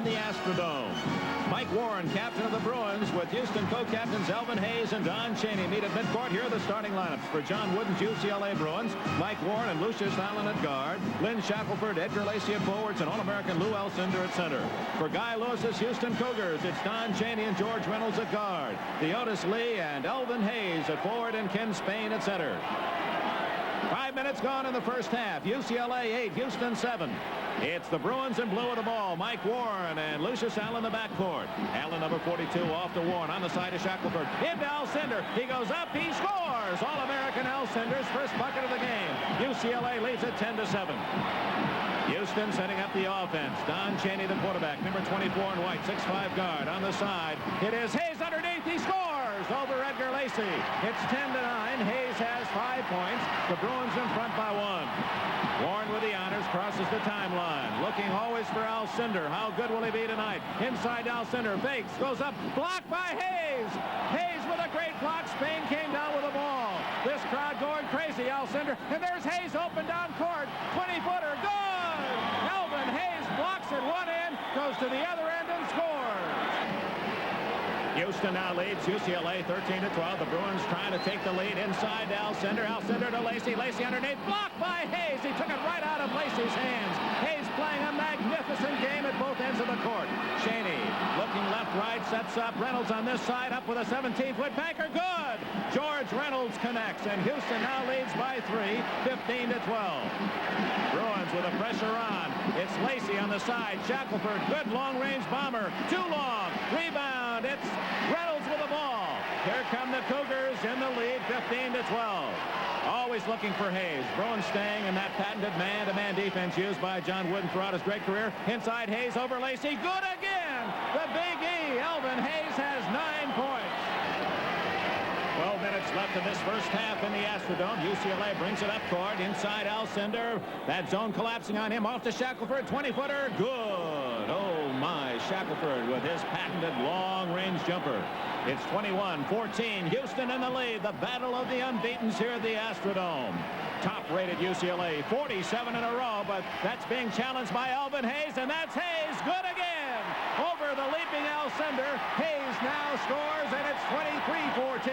in the Astrodome. Mike Warren, captain of the Bruins, with Houston co-captains Elvin Hayes and Don Chaney meet at midcourt. Here are the starting lineups for John Wooden's UCLA Bruins. Mike Warren and Lucius Allen at guard. Lynn Shackelford, Edgar Lacey at forwards, and All-American Lew Alcindor at center. For Guy Lewis's Houston Cougars, it's Don Chaney and George Reynolds at guard. The Otis Lee and Elvin Hayes at forward, and Ken Spain at center. 5 minutes gone in the first half. UCLA 8, Houston 7. It's the Bruins in blue of the ball. Mike Warren and Lucius Allen in the backcourt. Allen, number 42, off to Warren. On the side of Shackelford. Into Alcindor. He goes up. He scores. All-American Alcindor's first bucket of the game. UCLA leads it 10-7. Houston setting up the offense. Don Chaney, the quarterback. Number 24 in white. 6'5" guard. On the side. It is Hayes underneath. He scores over Edgar Lacey. It's 10-9. Hayes has 5 points. The Bruins in front by 1. Warren with the honors, crosses the timeline. Looking always for Alcindor. How good will he be tonight? Inside Alcindor, fakes, goes up, blocked by Hayes. Hayes with a great block. Spain came down with the ball. This crowd going crazy. Alcindor, and there's Hayes open down court. 20-footer, good! Elvin Hayes blocks at one end, goes to the other end and scores. Houston now leads UCLA 13-12. The Bruins trying to take the lead inside to Alcindor. Alcindor to Lacey. Lacey underneath. Blocked by Hayes. He took it right out of Lacey's hands. Hayes playing a magnificent game at both ends of the court. Chaney looking left, right, sets up. Reynolds on this side, up with a 17-foot banker. Good! George Reynolds connects, and Houston now leads by 3, 15-12. Bruins with the pressure on. It's Lacey on the side. Shackelford, good long-range bomber. Too long. Rebound. It's Reynolds with the ball. Here come the Cougars in the lead, 15-12. Always looking for Hayes. Bruins staying in that patented man-to-man defense used by John Wooden throughout his great career. Inside Hayes over Lacey. Good again. The Big E. Elvin Hayes has 9 points. 12 minutes left in this first half in the Astrodome. UCLA brings it up court. Inside Alcindor. That zone collapsing on him. Off to Shackelford. 20-footer. Good. Oh, my. Shackelford with his patented long-range jumper. It's 21-14. Houston in the lead. The battle of the unbeatens here at the Astrodome. Top-rated UCLA. 47 in a row, but that's being challenged by Elvin Hayes, and that's Hayes. Good again. Over the leaping Alcindor. Hayes now scores, and it's 23-14.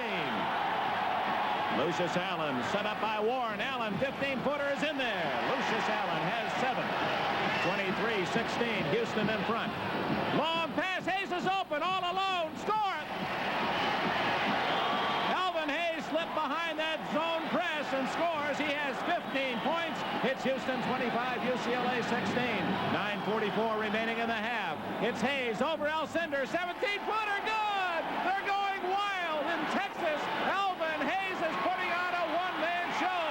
Lucius Allen set up by Warren. Allen, 15-footer is in there. Lucius Allen has 7. 23-16. Houston in front. Long pass. Hayes is open all alone. Score it. Elvin Hayes slipped behind that zone press and scores. He has 15 points. It's Houston 25, UCLA 16. 9:44 remaining in the half. It's Hayes over Alcindor. 17-footer. Good. They're going wild in Texas. Elvin Hayes is putting on a one-man show.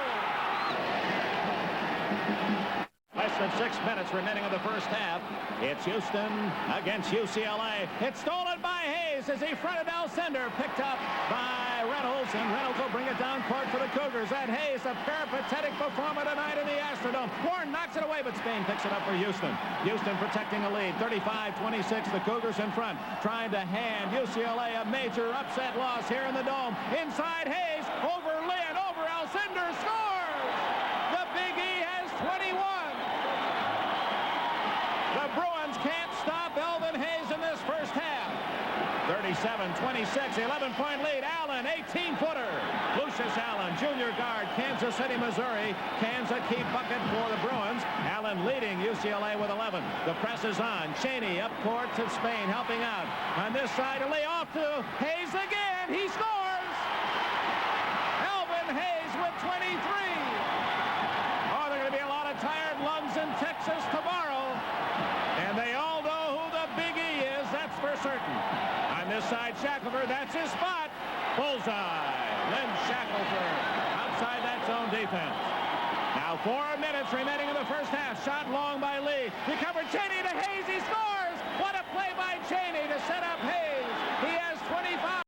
Less than 6 minutes remaining in the first half. It's Houston against UCLA. It's stolen by Hayes as he fronted Alcindor. Picked up by Reynolds, and Reynolds will bring it down court for the Cougars. That Hayes, a peripatetic performer tonight in the Astrodome. Warren knocks it away, but Spain picks it up for Houston. Houston protecting the lead. 35-26, the Cougars in front. Trying to hand UCLA a major upset loss here in the Dome. Inside Hayes, over Lynn, over Alcindor, scores! The Big E has 21. The Bruins can't stop Elvin Hayes in this first half. 37-26, 11-point lead. Allen, 18-footer. Lucius Allen, junior guard, Kansas City, Missouri. Cans a key bucket for the Bruins. Allen leading UCLA with 11. The press is on. Chaney up court to Spain, helping out. On this side, a lay off to Hayes again. He scores! Elvin Hayes with 23. Oh, there are going to be a lot of tired lungs in Texas tomorrow. And they all know who the Big E is, that's for certain. On this side, Shackelford, that's his spot. Bullseye. Lynn Shackelford outside that zone defense. Now 4 minutes remaining in the first half. Shot long by Lee. Recovered Chaney to Hayes. He scores. What a play by Chaney to set up Hayes. He has 25.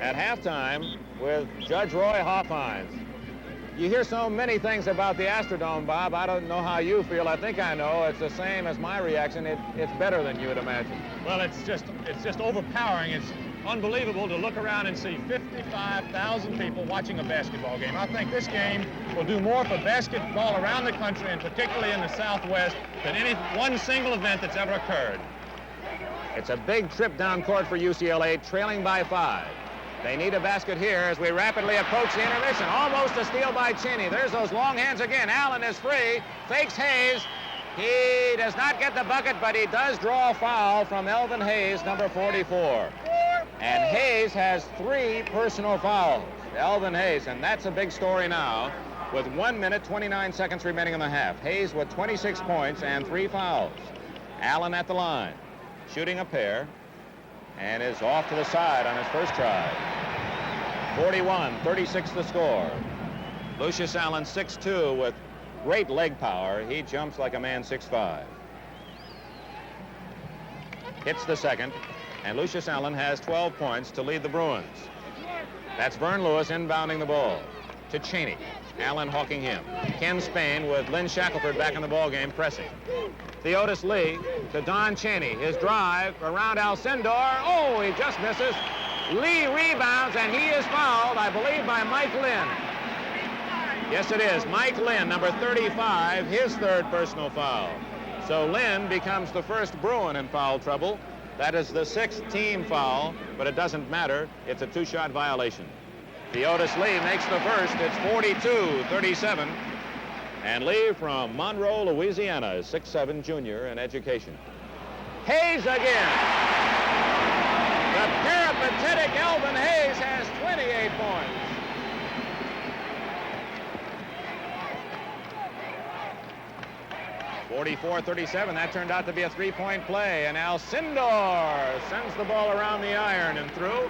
At halftime with Judge Roy Hoffhines. You hear so many things about the Astrodome, Bob. I don't know how you feel. I think I know. It's the same as my reaction. It's better than you would imagine. Well, it's just overpowering. unbelievable to look around and see 55,000 people watching a basketball game. I think this game will do more for basketball around the country, and particularly in the Southwest, than any one single event that's ever occurred. It's a big trip down court for UCLA, trailing by 5. They need a basket here as we rapidly approach the intermission. Almost a steal by Cheney. There's those long hands again. Allen is free, fakes Hayes. He does not get the bucket, but he does draw a foul from Elvin Hayes, number 44. And Hayes has 3 personal fouls. Elvin Hayes, and that's a big story now, with 1 minute, 29 seconds remaining in the half. Hayes with 26 points and 3 fouls. Allen at the line, shooting a pair, and is off to the side on his first try. 41-36 the score. Lucius Allen, 6'2", with great leg power. He jumps like a man 6'5". Hits the second, and Lucius Allen has 12 points to lead the Bruins. That's Vern Lewis inbounding the ball to Cheney. Allen hawking him. Ken Spain with Lynn Shackelford back in the ballgame, pressing. Theodis Lee to Don Cheney. His drive around Alcindor. Oh, he just misses. Lee rebounds, and he is fouled, I believe, by Mike Lynn. Yes, it is. Mike Lynn, number 35, his 3rd personal foul. So Lynn becomes the first Bruin in foul trouble. That is the 6th team foul, but it doesn't matter. It's a 2-shot violation. Theodis Lee makes the first. It's 42-37. And Lee from Monroe, Louisiana, is 6'7", junior in education. Hayes again. The peripatetic Elvin Hayes has 28 points. (44-37). That turned out to be a 3-point play, and Alcindor sends the ball around the iron and through.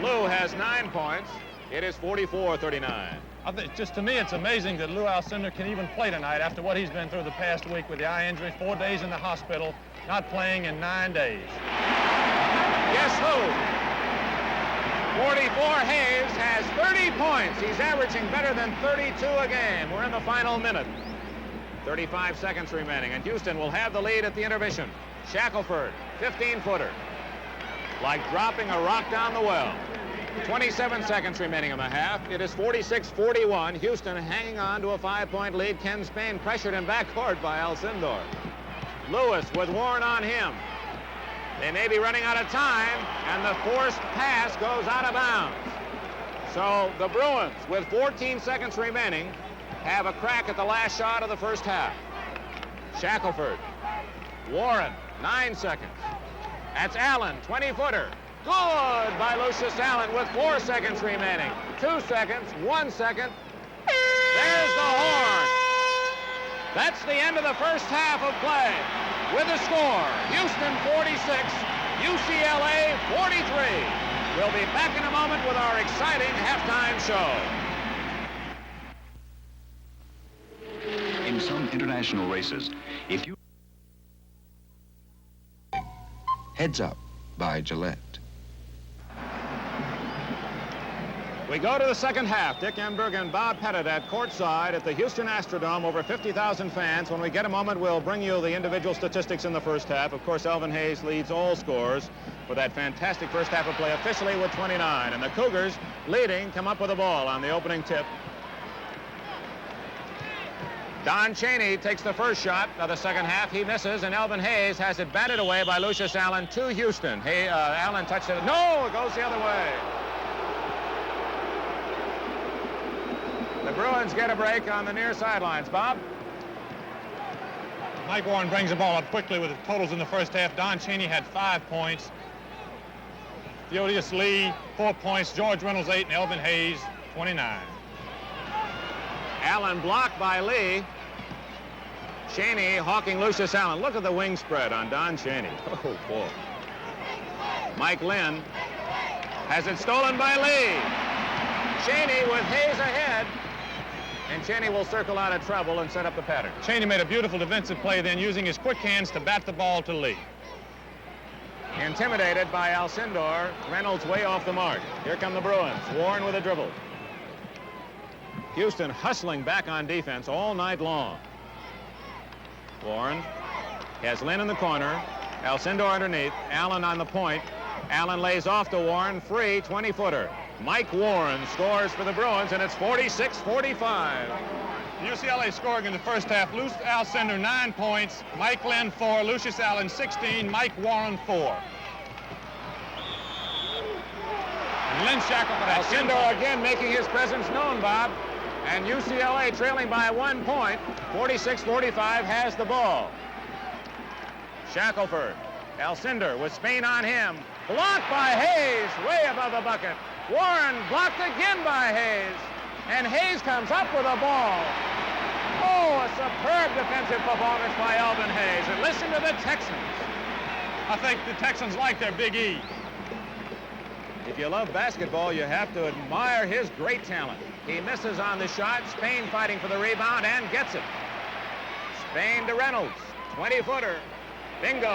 Lew has 9 points. It is 44-39. I think, just to me, it's amazing that Lew Alcindor can even play tonight after what he's been through the past week with the eye injury, 4 days in the hospital, not playing in 9 days. Yes, Lew. 44 Hayes has 30 points. He's averaging better than 32 a game. We're in the final minute. 35 seconds remaining, and Houston will have the lead at the intermission. Shackelford, 15-footer. Like dropping a rock down the well. 27 seconds remaining in the half. It is 46-41. Houston hanging on to a 5-point lead. Ken Spain pressured in backcourt by Alcindor. Lewis with Warren on him. They may be running out of time, and the forced pass goes out of bounds. So the Bruins, with 14 seconds remaining, have a crack at the last shot of the first half. Shackelford. Warren, 9 seconds. That's Allen, 20-footer. Good by Lucius Allen with 4 seconds remaining. 2 seconds, 1 second. There's the horn. That's the end of the first half of play. With the score, Houston 46, UCLA 43. We'll be back in a moment with our exciting halftime show. In some international races, if you... Heads Up by Gillette. We go to the second half. Dick Enberg and Bob Pettit at courtside at the Houston Astrodome. Over 50,000 fans. When we get a moment, we'll bring you the individual statistics in the first half. Of course, Elvin Hayes leads all scores for that fantastic first half of play, officially with 29. And the Cougars, leading, come up with the ball on the opening tip. Don Cheney takes the first shot of the second half. He misses, and Elvin Hayes has it batted away by Lucius Allen to Houston. Allen touched it. No, it goes the other way. The Bruins get a break on the near sidelines. Bob? Mike Warren brings the ball up quickly with the totals in the first half. Don Cheney had 5 points. Theodis Lee, 4 points. George Reynolds, 8, and Elvin Hayes, 29. Allen blocked by Lee. Cheney hawking Lucius Allen. Look at the wing spread on Don Cheney. Oh, boy. Mike Lynn has it stolen by Lee. Cheney with Hayes ahead. And Cheney will circle out of trouble and set up the pattern. Cheney made a beautiful defensive play then, using his quick hands to bat the ball to Lee. Intimidated by Alcindor. Reynolds way off the mark. Here come the Bruins. Warren with a dribble. Houston hustling back on defense all night long. Warren has Lynn in the corner. Alcindor underneath. Allen on the point. Allen lays off to Warren, free 20-footer. Mike Warren scores for the Bruins, and it's 46-45. UCLA scoring in the first half. Lew Alcindor 9 points, Mike Lynn 4, Lucius Allen 16, Mike Warren 4. And Lynn Shackelford has Alcindor again making his presence known, Bob. And UCLA trailing by 1 point. 46-45 has the ball. Shackelford. Alcindor with Spain on him. Blocked by Hayes, way above the bucket. Warren blocked again by Hayes. And Hayes comes up with a ball. Oh, a superb defensive performance by Elvin Hayes. And listen to the Texans. I think the Texans like their Big E. If you love basketball, you have to admire his great talent. He misses on the shot. Spain fighting for the rebound and gets it. Spain to Reynolds. 20-footer. Bingo.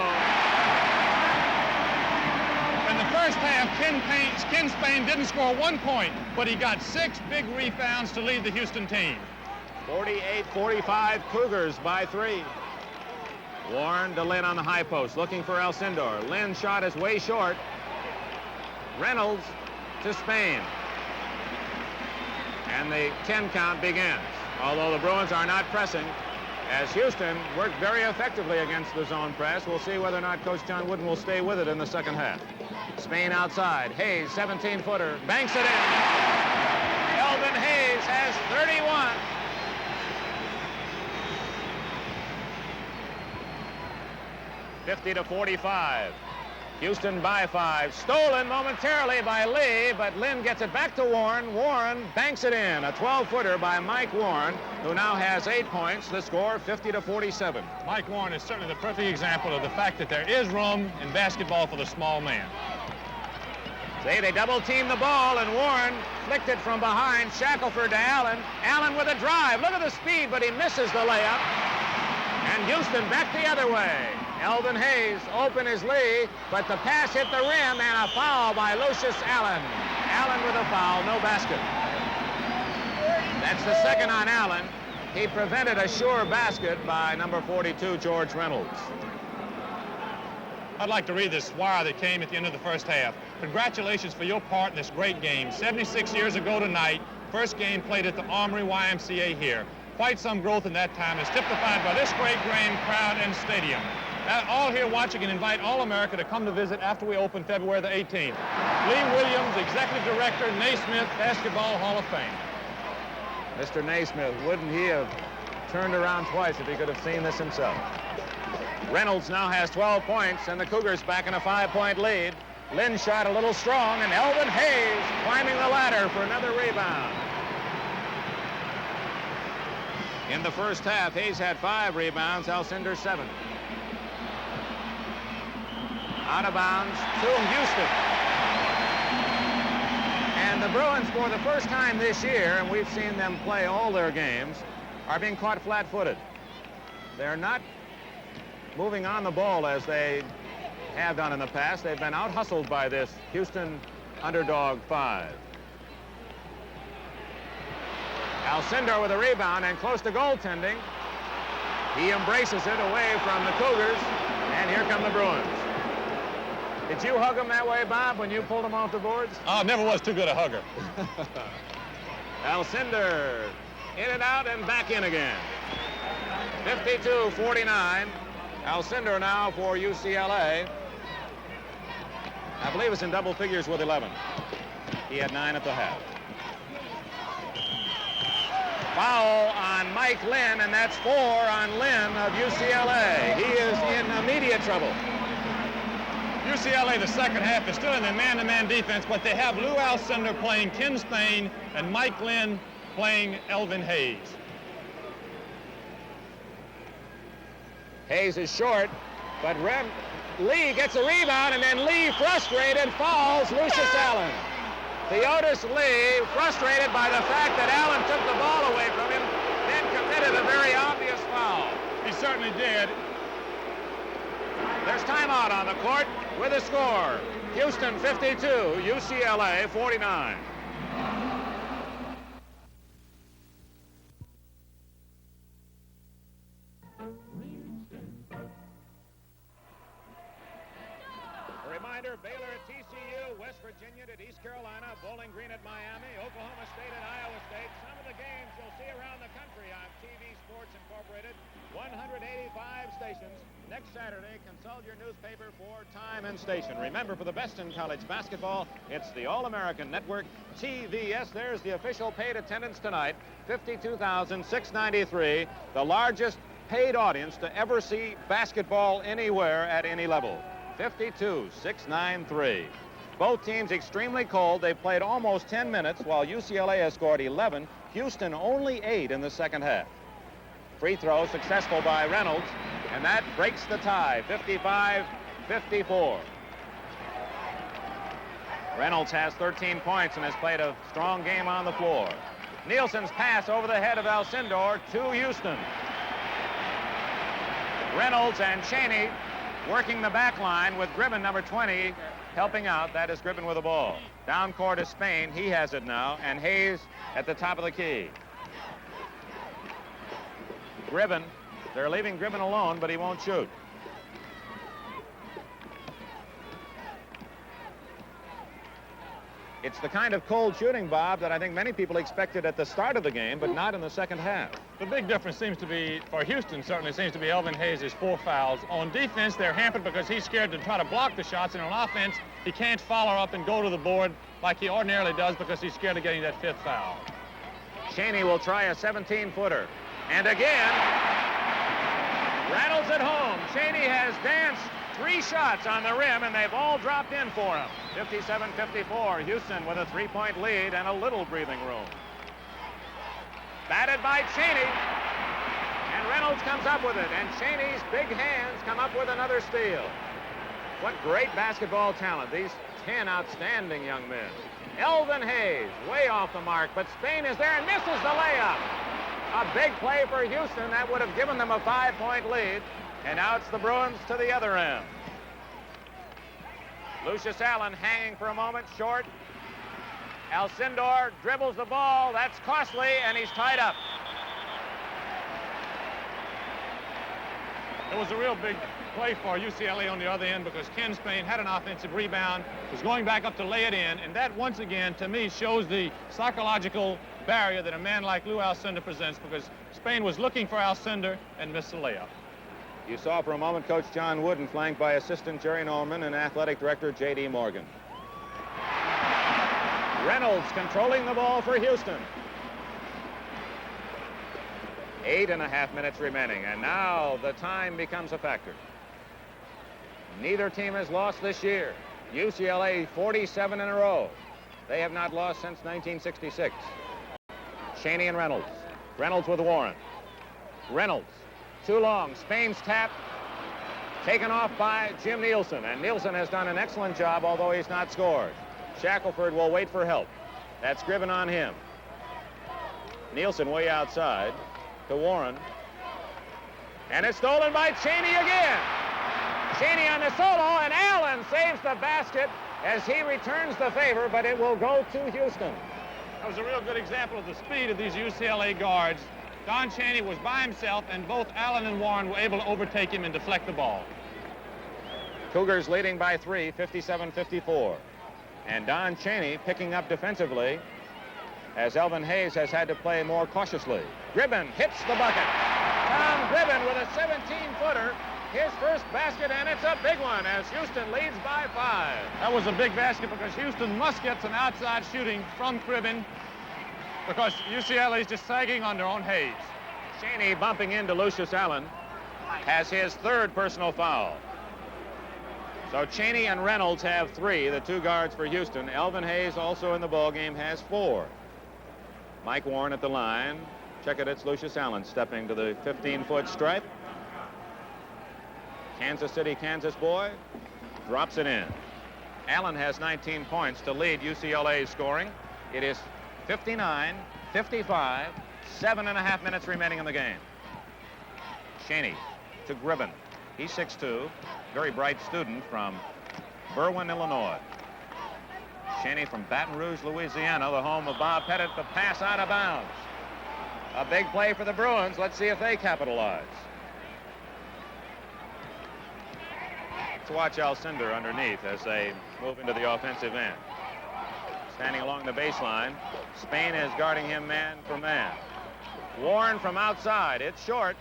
In the first half, Ken Spain didn't score 1 point, but he got 6 big rebounds to lead the Houston team. 48-45, Cougars by 3. Warren to Lynn on the high post, looking for Alcindor. Lynn's shot is way short. Reynolds to Spain. And the 10 count begins, although the Bruins are not pressing, as Houston worked very effectively against the zone press. We'll see whether or not Coach John Wooden will stay with it in the second half. Spain outside. Hayes, 17-footer, banks it in. Elvin Hayes has 31. (50-45). Houston by 5. Stolen momentarily by Lee, but Lynn gets it back to Warren. Warren banks it in. A 12-footer by Mike Warren, who now has 8 points. The score, 50-47. Mike Warren is certainly the perfect example of the fact that there is room in basketball for the small man. See, they double-team the ball, and Warren flicked it from behind. Shackelford to Allen. Allen with a drive. Look at the speed, but he misses the layup. And Houston back the other way. Elvin Hayes open as Lee, but the pass hit the rim, and a foul by Lucius Allen. Allen with a foul, no basket. That's the second on Allen. He prevented a sure basket by number 42, George Reynolds. I'd like to read this wire that came at the end of the first half. Congratulations for your part in this great game. 76 years ago tonight, first game played at the Armory YMCA here. Quite some growth in that time is typified by this great grand crowd and stadium. All here watching and invite all America to come to visit after we open February the 18th. Lee Williams, Executive Director, Naismith Basketball Hall of Fame. Mr. Naismith, wouldn't he have turned around twice if he could have seen this himself? Reynolds now has 12 points, and the Cougars back in a 5-point lead. Lynn shot a little strong, and Elvin Hayes climbing the ladder for another rebound. In the first half, Hayes had 5 rebounds, Alcindor 7. Out of bounds to Houston. And the Bruins, for the first time this year, and we've seen them play all their games, are being caught flat-footed. They're not moving on the ball as they have done in the past. They've been out-hustled by this Houston underdog 5. Alcindor with a rebound and close to goaltending. He embraces it away from the Cougars, and here come the Bruins. Did you hug him that way, Bob, when you pulled him off the boards? I never was too good a hugger. Alcindor in and out and back in again. 52-49. Alcindor now for UCLA. I believe it's in double figures with 11. He had 9 at the half. Foul on Mike Lynn, and that's 4 on Lynn of UCLA. He is in immediate trouble. UCLA, the second half, is still in their man-to-man defense, but they have Lew Alcindor playing Ken Spain and Mike Lynn playing Elvin Hayes. Hayes is short, but Lee gets a rebound, and then Lee, frustrated, fouls Lucius Allen. Theodis Lee, frustrated by the fact that Allen took the ball away from him, then committed a very obvious foul. He certainly did. There's timeout on the court with a score. Houston 52, UCLA 49. reminder, Baylor at TCU, West Virginia at East Carolina, Bowling Green at Miami, Oklahoma State at Iowa State. Some of the games you'll see around the country on TV Sports Incorporated. 185 stations. Next Saturday, consult your newspaper for time and station. Remember, for the best in college basketball, it's the All-American Network, TVS. There's the official paid attendance tonight, 52,693, the largest paid audience to ever see basketball anywhere at any level. 52,693. Both teams extremely cold. They've played almost 10 minutes, while UCLA has scored 11. Houston only 8 in the second half. Free throw successful by Reynolds, and that breaks the tie, 55-54. Reynolds has 13 points and has played a strong game on the floor. Nielsen's pass over the head of Alcindor to Houston. Reynolds and Cheney working the back line with Gribben, number 20, helping out. That is Gribben with the ball. Down court is Spain. He has it now, and Hayes at the top of the key. Gribben, they're leaving Gribben alone, but he won't shoot. It's the kind of cold shooting, Bob, that I think many people expected at the start of the game, but not in the second half. The big difference seems to be, for Houston, certainly seems to be Elvin Hayes' 4 fouls. On defense, they're hampered because he's scared to try to block the shots, and on offense, he can't follow up and go to the board like he ordinarily does because he's scared of getting that 5th foul. Cheney will try a 17-footer. And again, Reynolds at home. Cheney has danced 3 shots on the rim, and they've all dropped in for him. 57-54, Houston with a 3-point lead and a little breathing room. Batted by Cheney, and Reynolds comes up with it, and Cheney's big hands come up with another steal. What great basketball talent, these 10 outstanding young men. Elvin Hayes, way off the mark, but Spain is there and misses the layup. A big play for Houston. That would have given them a 5-point lead. And now it's the Bruins to the other end. Lucius Allen hanging for a moment, short. Alcindor dribbles the ball. That's costly, and he's tied up. It was a real big play for UCLA on the other end because Ken Spain had an offensive rebound, was going back up to lay it in, and that once again, to me, shows the psychological barrier that a man like Lew Alcindor presents because Spain was looking for Alcindor and missed the layup. You saw for a moment Coach John Wooden flanked by assistant Jerry Norman and athletic director J.D. Morgan. Reynolds controlling the ball for Houston. 8.5 minutes remaining, and now the time becomes a factor. Neither team has lost this year. UCLA 47 in a row. They have not lost since 1966. Cheney and Reynolds. Reynolds with Warren. Reynolds, too long. Spain's tap taken off by Jim Nielsen, and Nielsen has done an excellent job, although he's not scored. Shackelford will wait for help. That's Gribben on him. Nielsen way outside to Warren. And it's stolen by Cheney again. Cheney on the solo, and Allen saves the basket as he returns the favor, but it will go to Houston. That was a real good example of the speed of these UCLA guards. Don Cheney was by himself, and both Allen and Warren were able to overtake him and deflect the ball. Cougars leading by 3, 57-54. And Don Cheney picking up defensively as Elvin Hayes has had to play more cautiously. Gribben hits the bucket. Tom Gribben with a 17-footer. His first basket, and it's a big one as Houston leads by 5. That was a big basket because Houston must get some outside shooting from Gribben because UCLA is just sagging under on Hayes. Cheney bumping into Lucius Allen has his 3rd personal foul. So Cheney and Reynolds have 3, the 2 guards for Houston. Elvin Hayes, also in the ballgame, has 4. Mike Warren at the line. Check it, it's Lucius Allen stepping to the 15-foot stripe. Kansas City, Kansas boy, drops it in. Allen has 19 points to lead UCLA's scoring. It is 59-55, 7.5 minutes remaining in the game. Cheney to Gribben. He's 6'2", very bright student from Berwyn, Illinois. Cheney from Baton Rouge, Louisiana, the home of Bob Pettit. The pass out of bounds. A big play for the Bruins. Let's see if they capitalize. watch Alcindor underneath as they move into the offensive end. Standing along the baseline, Spain is guarding him man for man. Warren from outside, it's short.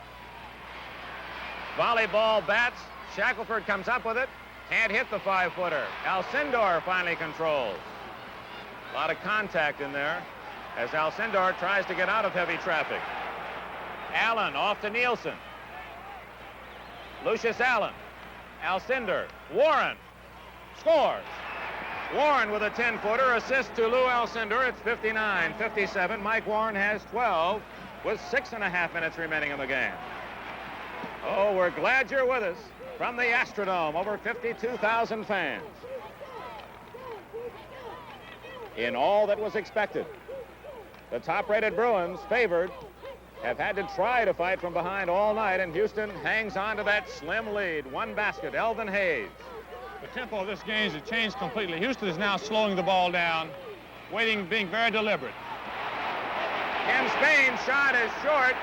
Volleyball bats, Shackelford comes up with it, can't hit the 5-footer. Alcindor finally controls. A lot of contact in there as Alcindor tries to get out of heavy traffic. Allen off to Nielsen. Lucius Allen, Alcindor, Warren scores. Warren with a 10-footer, assist to Lew Alcindor. It's 59-57. Mike Warren has 12 with 6.5 minutes remaining in the game. Oh, we're glad you're with us from the Astrodome, over 52,000 fans. In all that was expected, the top-rated Bruins, favored, have had to try to fight from behind all night, and Houston hangs on to that slim lead. One basket, Elvin Hayes. The tempo of this game has changed completely. Houston is now slowing the ball down, waiting, being very deliberate. In Spain, shot is short.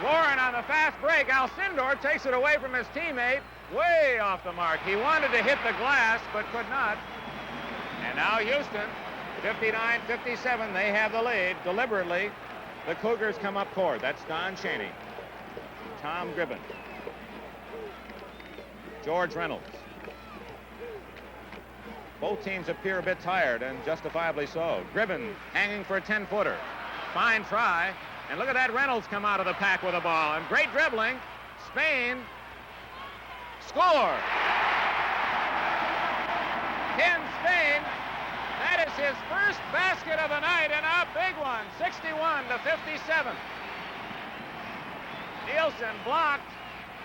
Warren on the fast break. Alcindor takes it away from his teammate, way off the mark. He wanted to hit the glass, but could not. And now Houston, 59-57, they have the lead. Deliberately, the Cougars come up court. That's Don Chaney, Tom Gribben, George Reynolds. Both teams appear a bit tired, and justifiably so. Gribben hanging for a 10-footer. Fine try. And look at that Reynolds come out of the pack with the ball. And great dribbling. Spain score. In Spain, that is his first basket of the night, and a big one, 61-57. Nielsen blocked.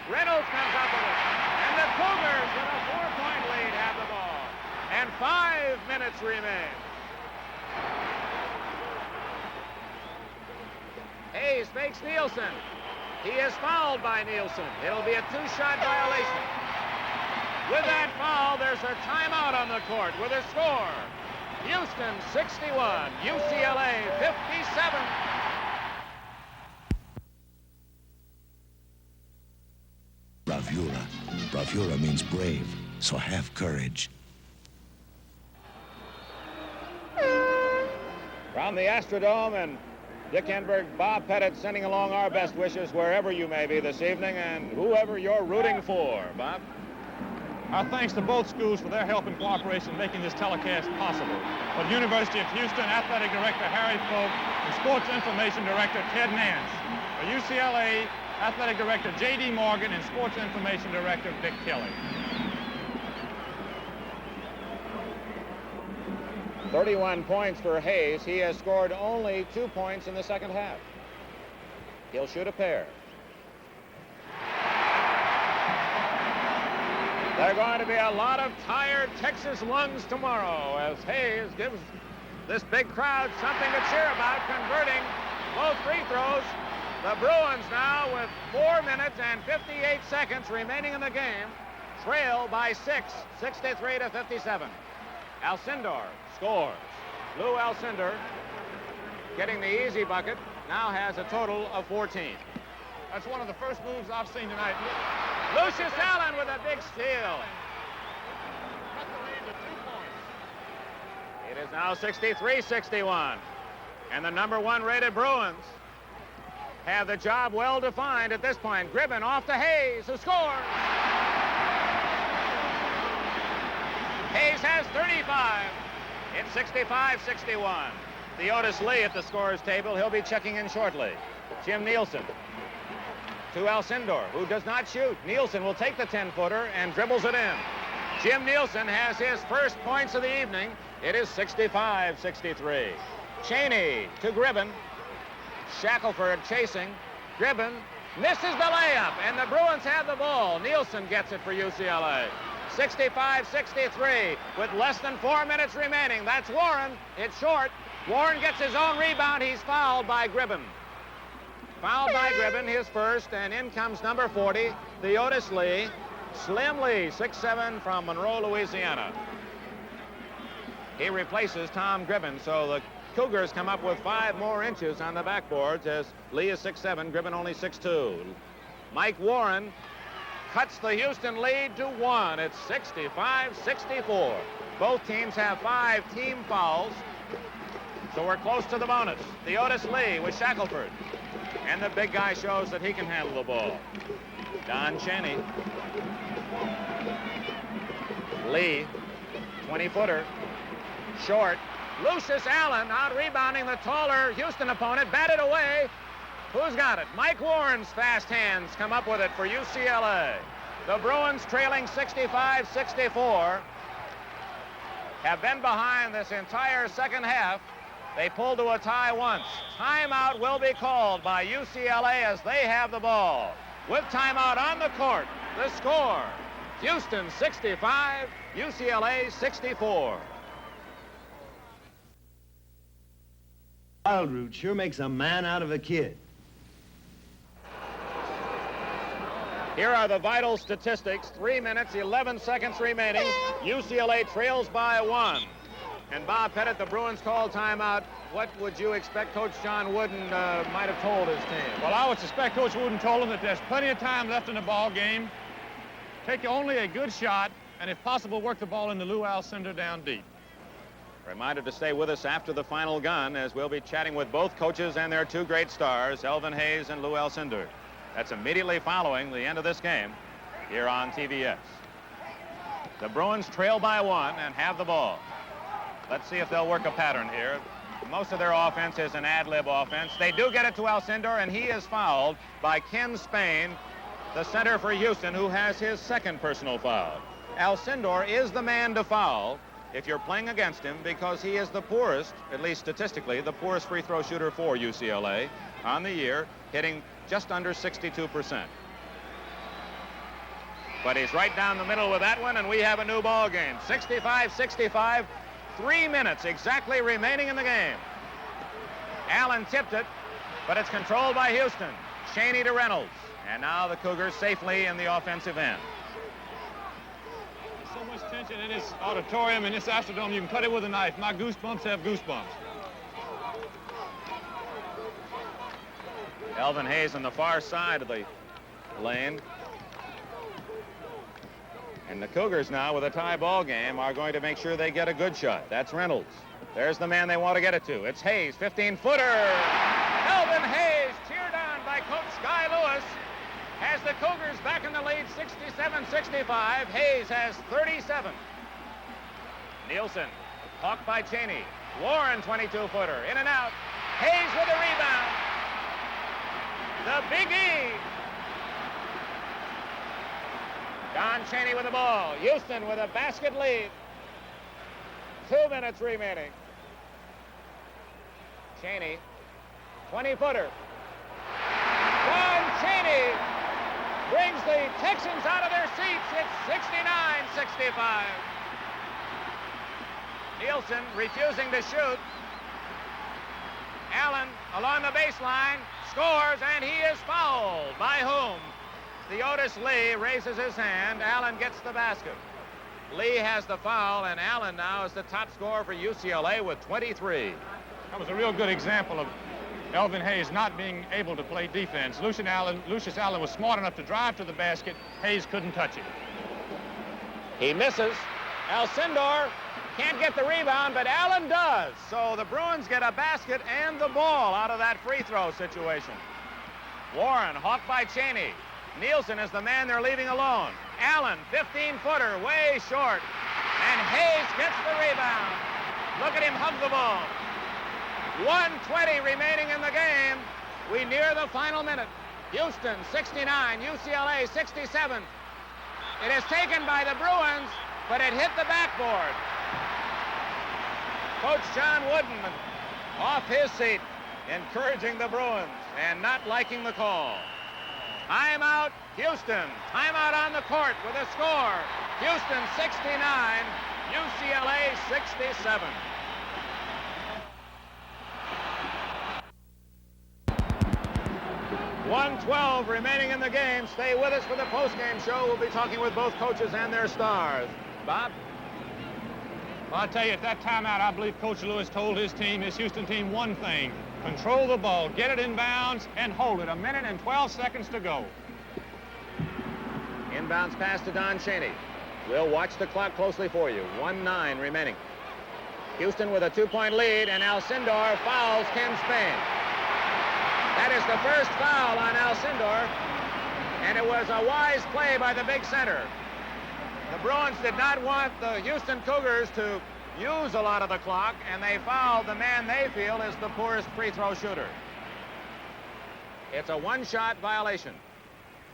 Reynolds comes up with it. And the Cougars, with a 4-point lead, have the ball. And 5 minutes remain. Hayes fakes Nielsen. He is fouled by Nielsen. It'll be a 2-shot violation. With that foul, there's a timeout on the court with a score. Houston 61, UCLA 57. Bravura. Bravura means brave, so have courage. From the Astrodome, and Dick Enberg, Bob Pettit sending along our best wishes wherever you may be this evening and whoever you're rooting for. Bob? Our thanks to both schools for their help and cooperation making this telecast possible. For the University of Houston, Athletic Director Harry Folk and Sports Information Director Ted Nance. For UCLA, Athletic Director J.D. Morgan and Sports Information Director Vic Kelly. 31 points for Hayes. He has scored only 2 points in the second half. He'll shoot a pair. There are going to be a lot of tired Texas lungs tomorrow as Hayes gives this big crowd something to cheer about, converting both free throws. The Bruins now with 4 minutes and 58 seconds remaining in the game, trail by 6, 63-57. Alcindor scores. Lew Alcindor, getting the easy bucket, now has a total of 14. That's one of the first moves I've seen tonight. Lucius Allen with a big steal. Cut the lead to 2 points. It is now 63-61. And the #1 rated Bruins have the job well defined at this point. Gribben off to Hayes, who scores. Hayes has 35. It's 65-61. Theodis Lee at the scorer's table. He'll be checking in shortly. Jim Nielsen to Alcindor, who does not shoot. Nielsen will take the 10-footer and dribbles it in. Jim Nielsen has his first points of the evening. It is 65-63. Chaney to Gribben. Shackelford chasing. Gribben misses the layup, and the Bruins have the ball. Nielsen gets it for UCLA. 65-63 with less than 4 minutes remaining. That's Warren. It's short. Warren gets his own rebound. He's fouled by Gribben. Fouled by Gribben, his first, and in comes number 40, Theodis Lee. Slim Lee, 6'7", from Monroe, Louisiana. He replaces Tom Gribben, so the Cougars come up with 5 more inches on the backboards as Lee is 6'7", Gribben only 6'2". Mike Warren cuts the Houston lead to 1. It's 65-64. Both teams have 5 team fouls, so we're close to the bonus. The Otis Lee with Shackelford. And the big guy shows that he can handle the ball. Don Chaney. Lee, 20-footer, short. Lucius Allen out rebounding the taller Houston opponent, batted away. Who's got it? Mike Warren's fast hands come up with it for UCLA. The Bruins, trailing 65-64, have been behind this entire second half. They pulled to a tie once. Timeout will be called by UCLA as they have the ball. With timeout on the court, the score, Houston 65, UCLA 64. Wild Root sure makes a man out of a kid. Here are the vital statistics. 3 minutes, 11 seconds remaining. UCLA trails by 1. And Bob Pettit, the Bruins call timeout. What would you expect Coach John Wooden might have told his team? Well, I would suspect Coach Wooden told him that there's plenty of time left in the ball game. Take only a good shot, and if possible, work the ball into Lew Alcindor down deep. Reminder to stay with us after the final gun, as we'll be chatting with both coaches and their 2 great stars, Elvin Hayes and Lew Alcindor. That's immediately following the end of this game here on TBS. The Bruins trail by 1 and have the ball. Let's see if they'll work a pattern here. Most of their offense is an ad-lib offense. They do get it to Alcindor, and he is fouled by Ken Spain, the center for Houston, who has his 2nd personal foul. Alcindor is the man to foul if you're playing against him, because he is the poorest, at least statistically, the poorest free throw shooter for UCLA on the year, hitting just under 62%. But he's right down the middle with that one, and we have a new ball game. 65-65, 3 minutes exactly remaining in the game. Allen tipped it, but it's controlled by Houston. Chaney to Reynolds, and now the Cougars safely in the offensive end. So much tension in this auditorium, in this Astrodome, you can cut it with a knife. My goosebumps have goosebumps. Elvin Hayes on the far side of the lane. And the Cougars now, with a tie ball game, are going to make sure they get a good shot. That's Reynolds. There's the man they want to get it to. It's Hayes, 15-footer. Elvin Hayes, cheered on by Coach Sky Lewis, has the Cougars back in the lead, 67-65. Hayes has 37. Nielsen, hawked by Chaney. Warren, 22-footer, in and out. Hayes with a rebound. The Big E. Don Chaney with the ball. Houston with a basket lead. 2 minutes remaining. Chaney, 20-footer. Don Chaney brings the Texans out of their seats. It's 69-65. Nielsen refusing to shoot. Allen along the baseline, scores, and he is fouled. By whom? The Otis Lee raises his hand. Allen gets the basket. Lee has the foul, and Allen now is the top scorer for UCLA with 23. That was a real good example of Elvin Hayes not being able to play defense. Lucius Allen was smart enough to drive to the basket. Hayes couldn't touch him. He misses. Alcindor can't get the rebound, but Allen does. So the Bruins get a basket and the ball out of that free throw situation. Warren, hawked by Chaney. Nielsen is the man they're leaving alone. Allen, 15-footer, way short. And Hayes gets the rebound. Look at him hug the ball. 1:20 remaining in the game. We near the final minute. Houston, 69, UCLA, 67. It is taken by the Bruins, but it hit the backboard. Coach John Wooden off his seat, encouraging the Bruins and not liking the call. Timeout, Houston. Timeout on the court with a score. Houston 69, UCLA 67. .112 remaining in the game. Stay with us for the post-game show. We'll be talking with both coaches and their stars. Bob? Well, I'll tell you, at that timeout, I believe Coach Lewis told his team, his Houston team, one thing. Control the ball, get it in bounds, and hold it. 1 minute and 12 seconds to go. Inbounds pass to Don Chaney. We'll watch the clock closely for you. 1:09 remaining. Houston with a 2-point lead, and Alcindor fouls Ken Spain. That is the first foul on Alcindor, and it was a wise play by the big center. The Bruins did not want the Houston Cougars to use a lot of the clock, and they fouled the man they feel is the poorest free throw shooter. It's a one-shot violation,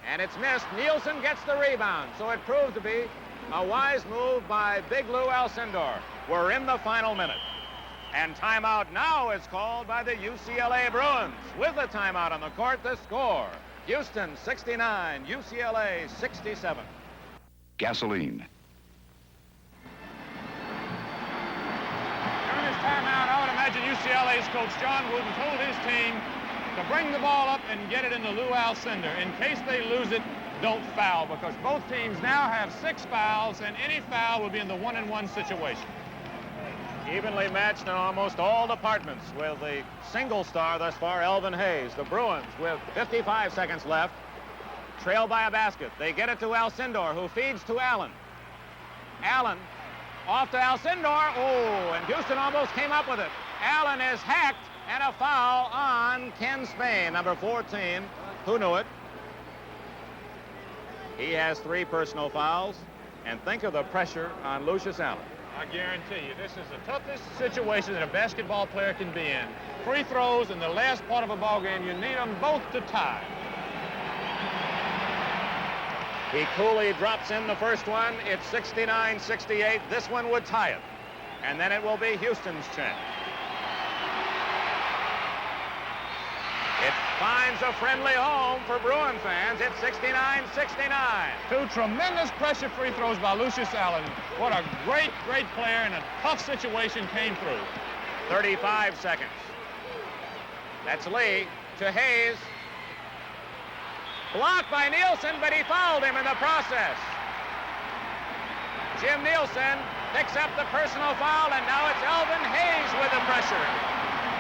and it's missed. Nielsen gets the rebound, so it proved to be a wise move by big Lew Alcindor. We're in the final minute, and timeout now is called by the UCLA Bruins. With a timeout on the court, the score: Houston 69, UCLA 67. Gasoline. During this timeout, I would imagine UCLA's coach John Wooden told his team to bring the ball up and get it into Lew Alcindor. In case they lose it, don't foul, because both teams now have 6 fouls, and any foul will be in the 1-and-1 situation. Evenly matched in almost all departments, with the single star thus far, Elvin Hayes. The Bruins, with 55 seconds left, trail by a basket. They get it to Alcindor, who feeds to Allen. Allen off to Alcindor. Oh, and Houston almost came up with it. Allen is hacked, and a foul on Ken Spain, number 14. Who knew it? He has 3 personal fouls, and think of the pressure on Lucius Allen. I guarantee you, this is the toughest situation that a basketball player can be in. Free throws in the last part of a ball game, you need them both to tie. He coolly drops in the first one. It's 69-68. This one would tie it, and then it will be Houston's chance. It finds a friendly home for Bruin fans. It's 69-69. 2 tremendous pressure free throws by Lucius Allen. What a great, great player in a tough situation came through. 35 seconds. That's Lee to Hayes. Blocked by Nielsen, but he fouled him in the process. Jim Nielsen picks up the personal foul, and now it's Elvin Hayes with the pressure.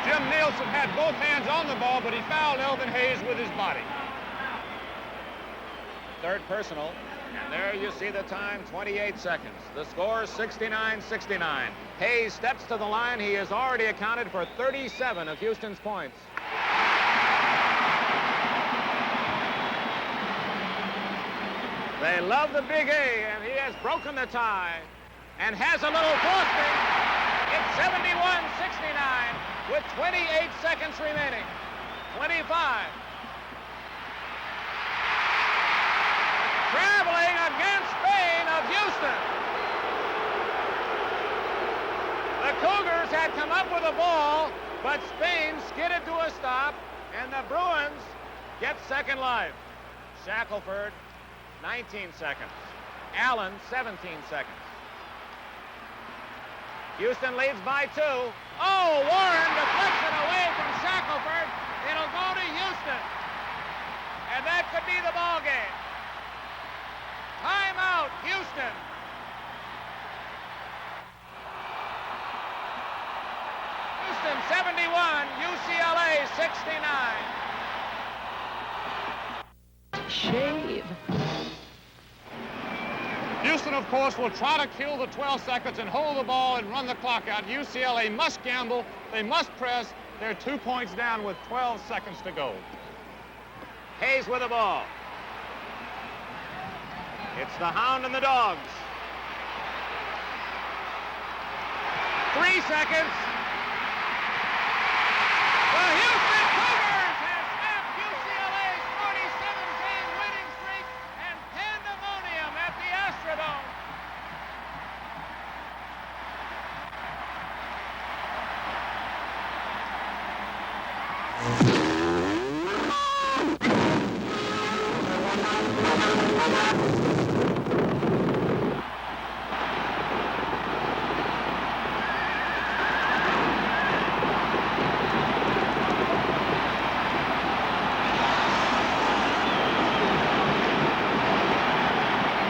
Jim Nielsen had both hands on the ball, but he fouled Elvin Hayes with his body. Third personal, and there you see the time, 28 seconds. The score is 69-69. Hayes steps to the line. He has already accounted for 37 of Houston's points. They love the Big A, and he has broken the tie and has a little posting. It's 71-69 with 28 seconds remaining. 25. Traveling against Spain of Houston. The Cougars had come up with a ball, but Spain skidded to a stop, and the Bruins get second life. Shackelford, 19 seconds. Allen, 17 seconds. Houston leads by 2. Oh, Warren deflects it away from Shackelford. It'll go to Houston. And that could be the ball game. Timeout, Houston. Houston 71, UCLA 69. Shave. Houston, of course, will try to kill the 12 seconds and hold the ball and run the clock out. UCLA must gamble. They must press. They're 2 points down with 12 seconds to go. Hayes with the ball. It's the Hound and the Dogs. 3 seconds. The Houston Cougars have snapped UCLA's 47-game winning streak, and pandemonium at the Astrodome.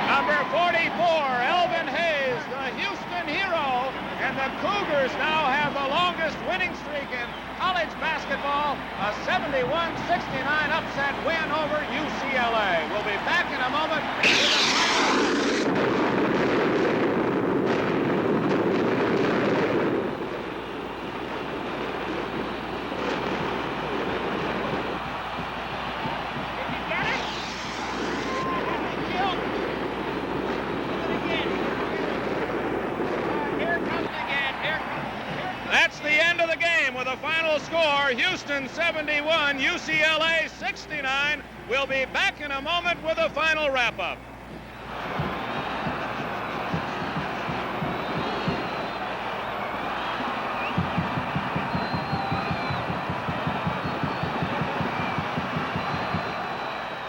Number 44, Elvin Hayes, the Houston hero, and the the Cougars now have the longest winning streak in college basketball. A 71-69 upset win over UCLA. We'll be back in a moment with the final. That's the end of the game with a final score, Houston 71, UCLA 69. We'll be back in a moment with a final wrap-up.